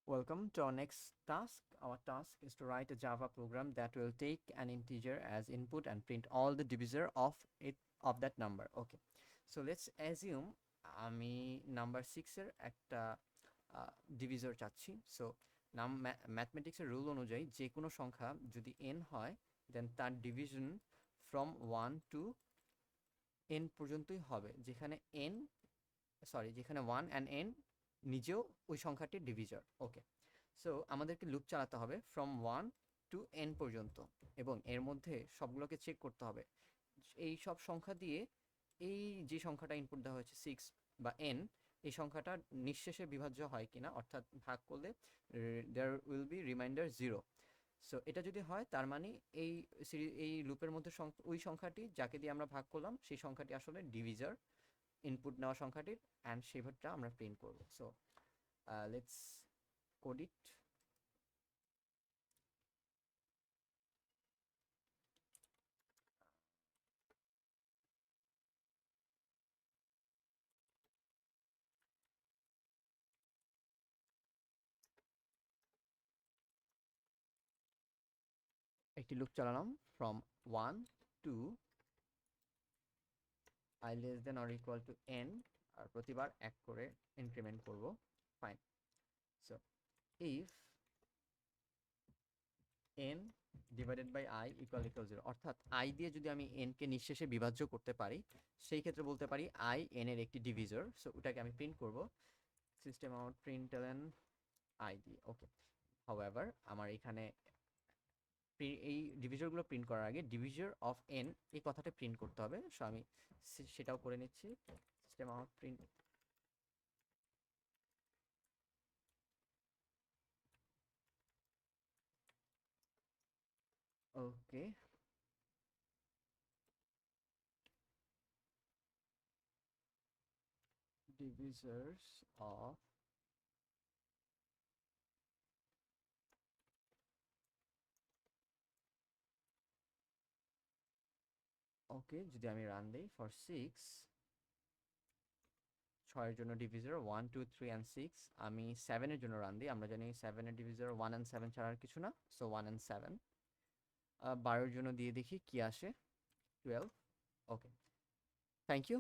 Welcome to our next task. Our task is to write a Java program that will take an integer as input and print all the divisor of that number. Okay. So let's assume আমি number 6 এর একটা divisor চাচ্ছি। So ম্যাথমেটিক্সের rule অনুযায়ী যে কোনো সংখ্যা যদি n হয় দেন তার ডিভিশন ফ্রম 1 টু n পর্যন্তই হবে, যেখানে 1 অ্যান্ড n নিজেও ওই সংখ্যাটির ডিভিজর। ওকে, সো আমাদেরকে লুপ চালাতে হবে ফ্রম 1 টু n পর্যন্ত এবং এর মধ্যে সবগুলোকে চেক করতে হবে। এই সব সংখ্যা দিয়ে এই যে সংখ্যাটা ইনপুট দেওয়া হয়েছে 6 বা n, এই সংখ্যাটা নিঃশেষে বিভাজ্য হয় কিনা, অর্থাৎ ভাগ করলে there will be remainder 0। So এটা যদি হয় তার মানে এই লুপের মধ্যে ওই সংখ্যাটি যাকে দিয়ে আমরা ভাগ করলাম সেই সংখ্যাটি আসলে ডিভিজর ইনপুট নেওয়া সংখ্যাটির, অ্যান্ড সেভারটা আমরা প্রিন্ট করব। So let's code it. একটি লুপ চালালাম from 1 to i less than or equal to n, আর প্রতিবার এক করে ইনক্রিমেন্ট করব। Fine. So if n divided by i equal 0, অর্থাৎ i দিয়ে যদি আমি n কে নিঃশেষে বিভাজ্য করতে পারি সেই ক্ষেত্রে বলতে পারি i n এর একটি ডিভিজর। সো ওটাকে আমি প্রিন্ট করব সিস্টেম আউট প্রিন্টলন i দিয়ে। ওকে, হাউএভার আমার এখানে এই ডিভিজরগুলো প্রিন্ট করার আগে ডিভিজর অফ n এই কথাটা প্রিন্ট করতে হবে। সো আমি সেটাও করে নিচ্ছি। System out print okay, divisors of ওকে, যদি আমি রান দিই ফর 6, 6 এর জন্য ডিভিজর 1 2 3 অ্যান্ড 6। আমি 7 এর জন্য রান দিই, আমরা জানি 7 এর ডিভিজর 1 অ্যান্ড 7 ছাড়া আর কিছু না। So 1 and 7। 12 এর জন্য দিয়ে দেখি কি আসে, 12। ওকে, থ্যাংক ইউ।